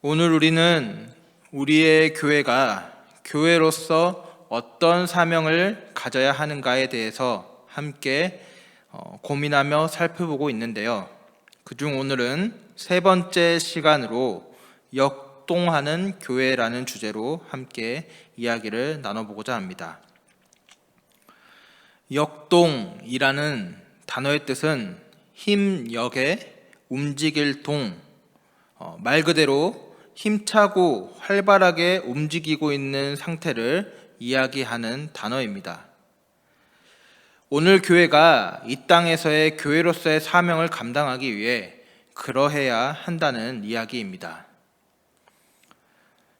오늘 우리는 우리의 교회가 교회로서 어떤 사명을 가져야 하는가에 대해서 함께 고민하며 살펴보고 있는데요. 그중 오늘은 세 번째 시간으로 역동하는 교회라는 주제로 함께 이야기를 나눠보고자 합니다. 역동이라는 단어의 뜻은 힘역에 움직일 동, 말 그대로 힘차고 활발하게 움직이고 있는 상태를 이야기하는 단어입니다. 오늘 교회가 이 땅에서의 교회로서의 사명을 감당하기 위해 그러해야 한다는 이야기입니다.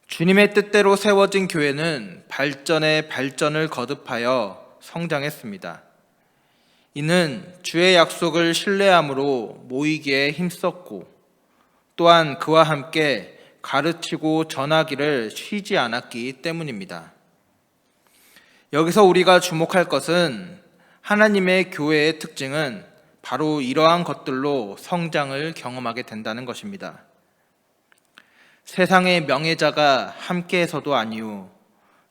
주님의 뜻대로 세워진 교회는 발전에 발전을 거듭하여 성장했습니다. 이는 주의 약속을 신뢰함으로 모이기에 힘썼고 또한 그와 함께 가르치고 전하기를 쉬지 않았기 때문입니다. 여기서 우리가 주목할 것은 하나님의 교회의 특징은 바로 이러한 것들로 성장을 경험하게 된다는 것입니다. 세상의 명예자가 함께해서도 아니요,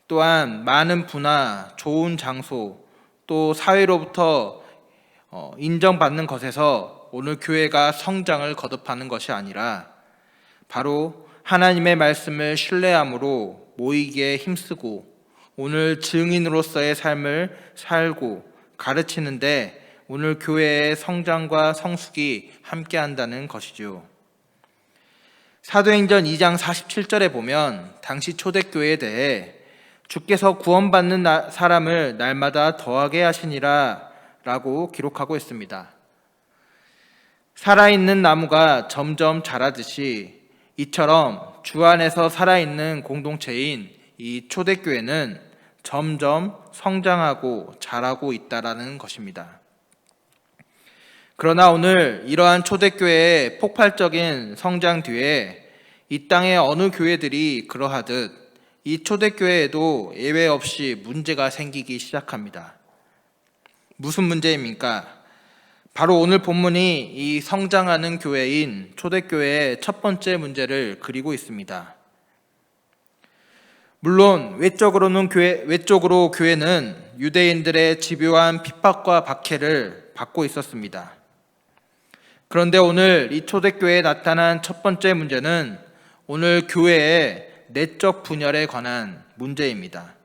또한 많은 부나 좋은 장소, 또 사회로부터 인정받는 것에서 오늘 교회가 성장을 거듭하는 것이 아니라 바로 하나님의 말씀을 신뢰함으로 모이기에 힘쓰고 오늘 증인으로서의 삶을 살고 가르치는데 오늘 교회의 성장과 성숙이 함께한다는 것이죠. 사도행전 2장 47절에 보면 당시 초대교회에 대해 주께서 구원받는 사람을 날마다 더하게 하시니라 라고 기록하고 있습니다. 살아있는 나무가 점점 자라듯이 이처럼 주 안에서 살아있는 공동체인 이 초대교회는 점점 성장하고 자라고 있다라는 것입니다. 그러나 오늘 이러한 초대교회의 폭발적인 성장 뒤에 이 땅의 어느 교회들이 그러하듯 이 초대교회에도 예외 없이 문제가 생기기 시작합니다. 무슨 문제입니까? 바로 오늘 본문이 이 성장하는 교회인 초대교회의 첫 번째 문제를 그리고 있습니다. 물론 외적으로 교회는 유대인들의 집요한 핍박과 박해를 받고 있었습니다. 그런데 오늘 이 초대교회에 나타난 첫 번째 문제는 오늘 교회의 내적 분열에 관한 문제입니다.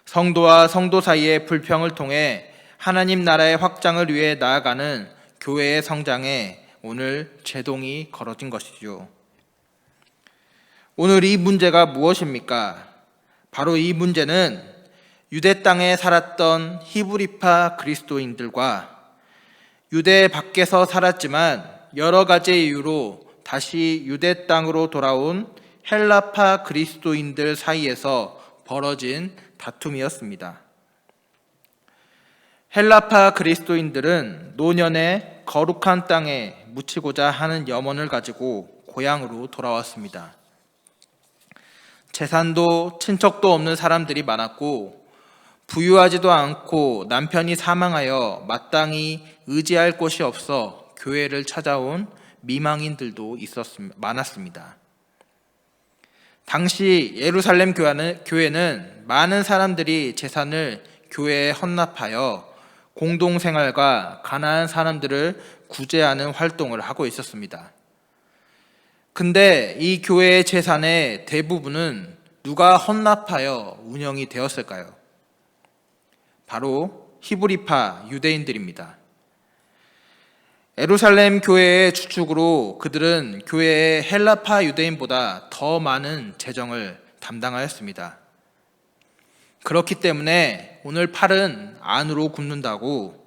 성도와 성도 사이의 불평을 통해 하나님 나라의 확장을 위해 나아가는 교회의 성장에 오늘 제동이 걸어진 것이죠. 오늘 이 문제가 무엇입니까? 바로 이 문제는 유대 땅에 살았던 히브리파 그리스도인들과 유대 밖에서 살았지만 여러 가지 이유로 다시 유대 땅으로 돌아온 헬라파 그리스도인들 사이에서 벌어진 다툼이었습니다. 헬라파 그리스도인들은 노년에 거룩한 땅에 묻히고자 하는 염원을 가지고 고향으로 돌아왔습니다. 재산도 친척도 없는 사람들이 많았고 부유하지도 않고 남편이 사망하여 마땅히 의지할 곳이 없어 교회를 찾아온 미망인들도 많았습니다. 당시 예루살렘 교회는 많은 사람들이 재산을 교회에 헌납하여 공동생활과 가난한 사람들을 구제하는 활동을 하고 있었습니다. 근데 이 교회의 재산의 대부분은 누가 헌납하여 운영이 되었을까요? 바로 히브리파 유대인들입니다. 예루살렘 교회의 주축으로 그들은 교회의 헬라파 유대인보다 더 많은 재정을 담당하였습니다. 그렇기 때문에 오늘 팔은 안으로 굽는다고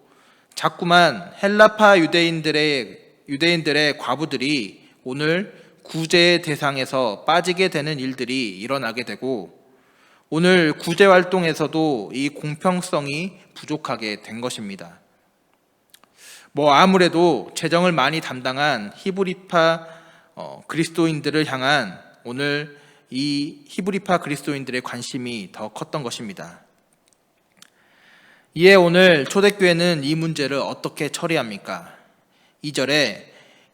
자꾸만 헬라파 유대인들의 과부들이 오늘 구제의 대상에서 빠지게 되는 일들이 일어나게 되고 오늘 구제 활동에서도 이 공평성이 부족하게 된 것입니다. 아무래도 재정을 많이 담당한 히브리파 그리스도인들을 향한 오늘 이 히브리파 그리스도인들의 관심이 더 컸던 것입니다. 이에 오늘 초대교회는 이 문제를 어떻게 처리합니까? 2절에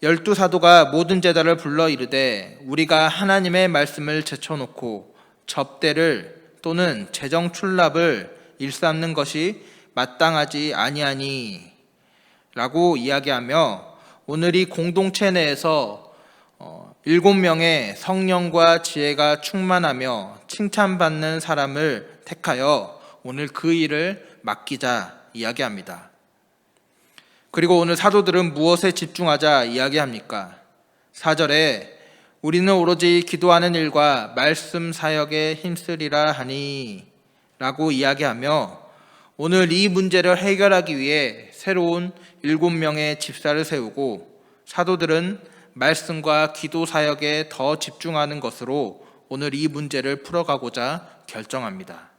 열두 사도가 모든 제자를 불러 이르되 우리가 하나님의 말씀을 제쳐놓고 접대를 또는 재정 출납을 일삼는 것이 마땅하지 아니하니 라고 이야기하며 오늘 이 공동체 내에서 7명의 성령과 지혜가 충만하며 칭찬받는 사람을 택하여 오늘 그 일을 맡기자 이야기합니다. 그리고 오늘 사도들은 무엇에 집중하자 이야기합니까? 4절에 우리는 오로지 기도하는 일과 말씀 사역에 힘쓰리라 하니 라고 이야기하며 오늘 이 문제를 해결하기 위해 새로운 7명의 집사를 세우고 사도들은 말씀과 기도 사역에 더 집중하는 것으로 오늘 이 문제를 풀어가고자 결정합니다.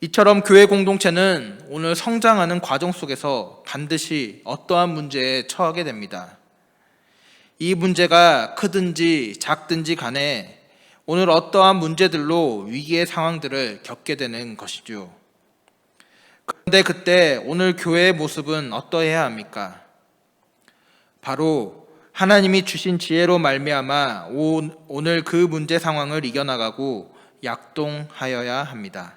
이처럼 교회 공동체는 오늘 성장하는 과정 속에서 반드시 어떠한 문제에 처하게 됩니다. 이 문제가 크든지 작든지 간에 오늘 어떠한 문제들로 위기의 상황들을 겪게 되는 것이죠. 그런데 그때 오늘 교회의 모습은 어떠해야 합니까? 바로 하나님이 주신 지혜로 말미암아 오늘 그 문제 상황을 이겨나가고 약동하여야 합니다.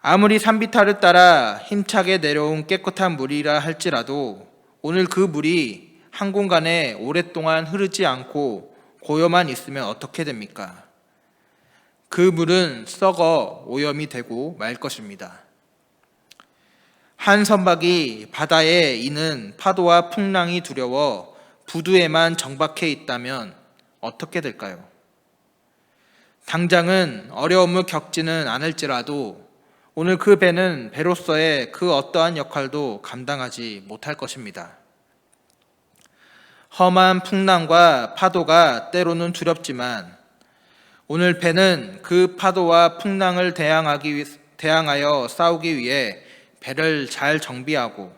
아무리 산비탈을 따라 힘차게 내려온 깨끗한 물이라 할지라도 오늘 그 물이 한 공간에 오랫동안 흐르지 않고 고여만 있으면 어떻게 됩니까? 그 물은 썩어 오염이 되고 말 것입니다. 한 선박이 바다에 이는 파도와 풍랑이 두려워 부두에만 정박해 있다면 어떻게 될까요? 당장은 어려움을 겪지는 않을지라도 오늘 그 배는 배로서의 그 어떠한 역할도 감당하지 못할 것입니다. 험한 풍랑과 파도가 때로는 두렵지만 오늘 배는 그 파도와 풍랑을 대항하여 싸우기 위해 배를 잘 정비하고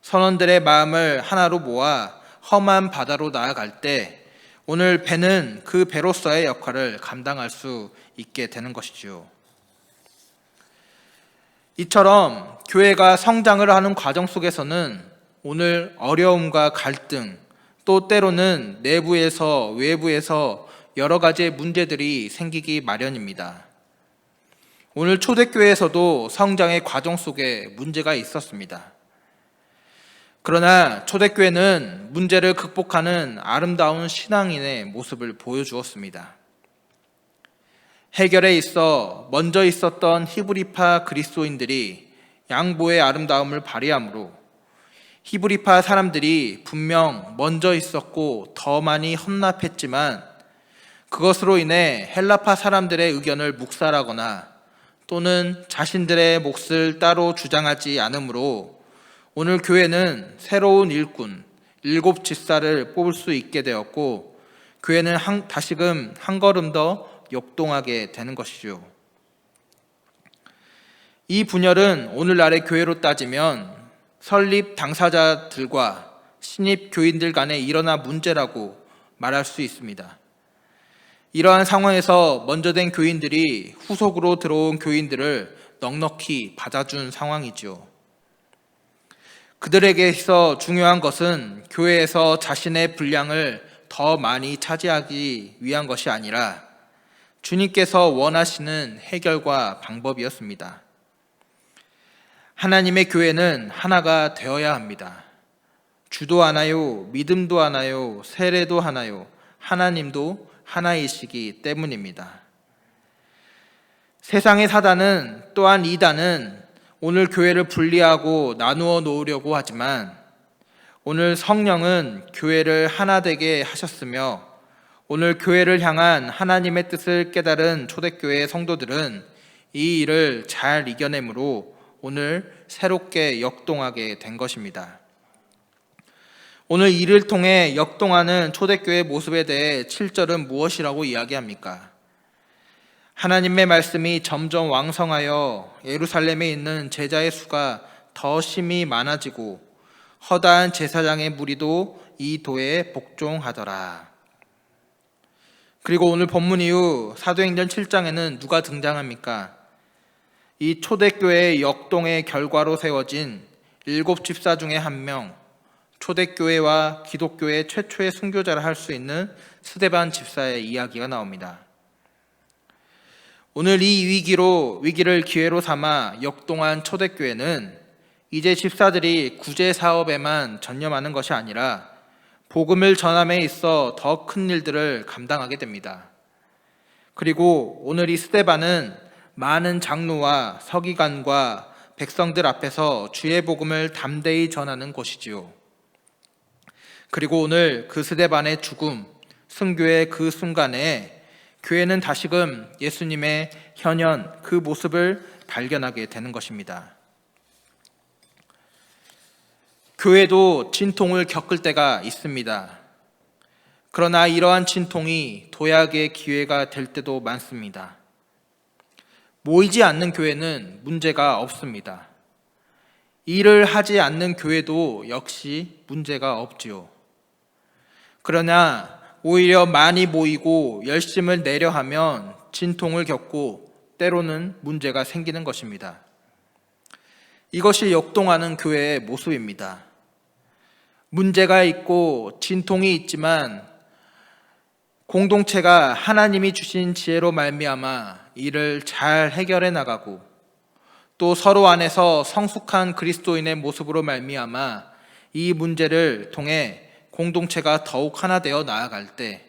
선원들의 마음을 하나로 모아 험한 바다로 나아갈 때 오늘 배는 그 배로서의 역할을 감당할 수 있게 되는 것이죠. 이처럼 교회가 성장을 하는 과정 속에서는 오늘 어려움과 갈등, 또 때로는 내부에서 외부에서 여러 가지의 문제들이 생기기 마련입니다. 오늘 초대교회에서도 성장의 과정 속에 문제가 있었습니다. 그러나 초대교회는 문제를 극복하는 아름다운 신앙인의 모습을 보여주었습니다. 해결에 있어 먼저 있었던 히브리파 그리스도인들이 양보의 아름다움을 발휘하므로 히브리파 사람들이 분명 먼저 있었고 더 많이 헌납했지만 그것으로 인해 헬라파 사람들의 의견을 묵살하거나 또는 자신들의 몫을 따로 주장하지 않으므로 오늘 교회는 새로운 일꾼 7 집사를 뽑을 수 있게 되었고 교회는 다시금 한 걸음 더 역동하게 되는 것이죠. 이 분열은 오늘날의 교회로 따지면 설립 당사자들과 신입 교인들 간에 일어난 문제라고 말할 수 있습니다. 이러한 상황에서 먼저 된 교인들이 후속으로 들어온 교인들을 넉넉히 받아준 상황이죠. 그들에게 있어 중요한 것은 교회에서 자신의 분량을 더 많이 차지하기 위한 것이 아니라 주님께서 원하시는 해결과 방법이었습니다. 하나님의 교회는 하나가 되어야 합니다. 주도 하나요, 믿음도 하나요, 세례도 하나요, 하나님도 하나이시기 때문입니다. 세상의 사단은 또한 이단은 오늘 교회를 분리하고 나누어 놓으려고 하지만 오늘 성령은 교회를 하나 되게 하셨으며 오늘 교회를 향한 하나님의 뜻을 깨달은 초대교회 성도들은 이 일을 잘 이겨내므로 오늘 새롭게 역동하게 된 것입니다. 오늘 이를 통해 역동하는 초대교회 모습에 대해 7절은 무엇이라고 이야기합니까? 하나님의 말씀이 점점 왕성하여 예루살렘에 있는 제자의 수가 더 심히 많아지고 허다한 제사장의 무리도 이 도에 복종하더라. 그리고 오늘 본문 이후 사도행전 7장에는 누가 등장합니까? 이 초대교회의 역동의 결과로 세워진 7 집사 중에 한 명, 초대교회와 기독교의 최초의 순교자를 할 수 있는 스데반 집사의 이야기가 나옵니다. 오늘 이 위기를 기회로 삼아 역동한 초대교회는 이제 집사들이 구제 사업에만 전념하는 것이 아니라 복음을 전함에 있어 더 큰 일들을 감당하게 됩니다. 그리고 오늘 이 스데반은 많은 장로와 서기관과 백성들 앞에서 주의 복음을 담대히 전하는 곳이지요. 그리고 오늘 그 스데반의 죽음, 순교의 그 순간에 교회는 다시금 예수님의 현현 그 모습을 발견하게 되는 것입니다. 교회도 진통을 겪을 때가 있습니다. 그러나 이러한 진통이 도약의 기회가 될 때도 많습니다. 모이지 않는 교회는 문제가 없습니다. 일을 하지 않는 교회도 역시 문제가 없지요. 그러나 오히려 많이 모이고 열심을 내려 하면 진통을 겪고 때로는 문제가 생기는 것입니다. 이것이 역동하는 교회의 모습입니다. 문제가 있고 진통이 있지만 공동체가 하나님이 주신 지혜로 말미암아 이를 잘 해결해 나가고 또 서로 안에서 성숙한 그리스도인의 모습으로 말미암아 이 문제를 통해 공동체가 더욱 하나 되어 나아갈 때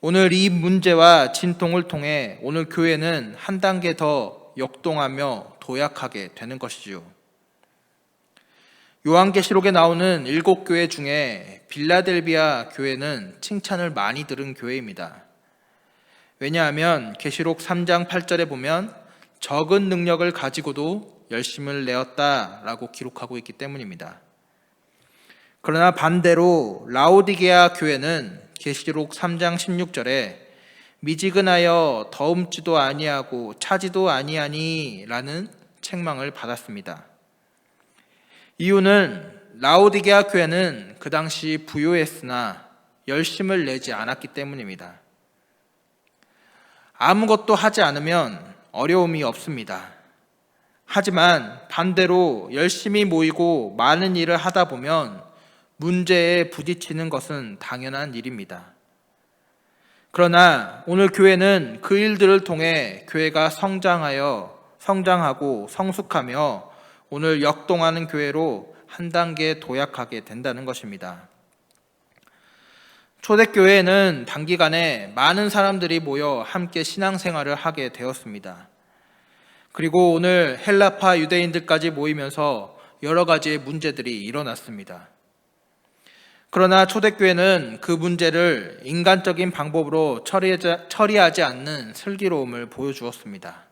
오늘 이 문제와 진통을 통해 오늘 교회는 한 단계 더 역동하며 도약하게 되는 것이지요. 요한계시록에 나오는 7교회 중에 빌라델비아 교회는 칭찬을 많이 들은 교회입니다. 왜냐하면 계시록 3장 8절에 보면 적은 능력을 가지고도 열심을 내었다라고 기록하고 있기 때문입니다. 그러나 반대로 라오디게아 교회는 계시록 3장 16절에 미지근하여 더움지도 아니하고 차지도 아니하니 라는 책망을 받았습니다. 이유는 라오디게아 교회는 그 당시 부유했으나 열심을 내지 않았기 때문입니다. 아무것도 하지 않으면 어려움이 없습니다. 하지만 반대로 열심히 모이고 많은 일을 하다 보면 문제에 부딪히는 것은 당연한 일입니다. 그러나 오늘 교회는 그 일들을 통해 교회가 성장하고 성숙하며 오늘 역동하는 교회로 한 단계 도약하게 된다는 것입니다. 초대교회에는 단기간에 많은 사람들이 모여 함께 신앙생활을 하게 되었습니다. 그리고 오늘 헬라파 유대인들까지 모이면서 여러 가지의 문제들이 일어났습니다. 그러나 초대교회는 그 문제를 인간적인 방법으로 처리하지 않는 슬기로움을 보여주었습니다.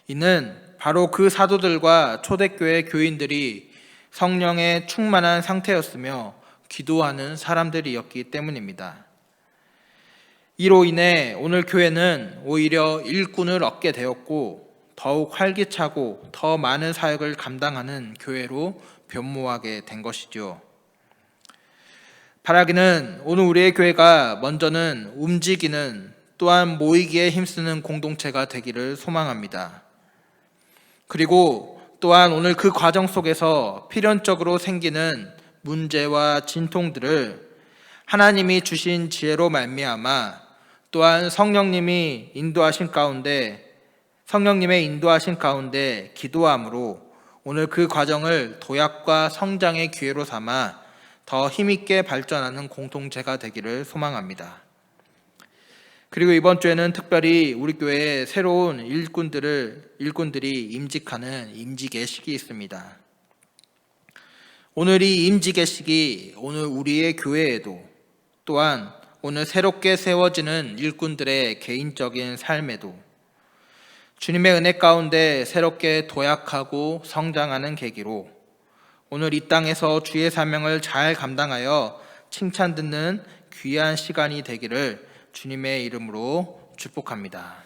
이는 바로 그 사도들과 초대교회 교인들이 성령에 충만한 상태였으며 기도하는 사람들이었기 때문입니다. 이로 인해 오늘 교회는 오히려 일꾼을 얻게 되었고 더욱 활기차고 더 많은 사역을 감당하는 교회로 변모하게 된 것이죠. 바라기는 오늘 우리의 교회가 먼저는 움직이는 또한 모이기에 힘쓰는 공동체가 되기를 소망합니다. 그리고 또한 오늘 그 과정 속에서 필연적으로 생기는 문제와 진통들을 하나님이 주신 지혜로 말미암아 또한 성령님의 인도하신 가운데 기도함으로 오늘 그 과정을 도약과 성장의 기회로 삼아 더 힘있게 발전하는 공동체가 되기를 소망합니다. 그리고 이번 주에는 특별히 우리 교회에 새로운 일꾼들이 임직하는 임직의식이 있습니다. 오늘 이 임직의식이 오늘 우리의 교회에도 또한 오늘 새롭게 세워지는 일꾼들의 개인적인 삶에도 주님의 은혜 가운데 새롭게 도약하고 성장하는 계기로 오늘 이 땅에서 주의 사명을 잘 감당하여 칭찬 듣는 귀한 시간이 되기를 주님의 이름으로 축복합니다.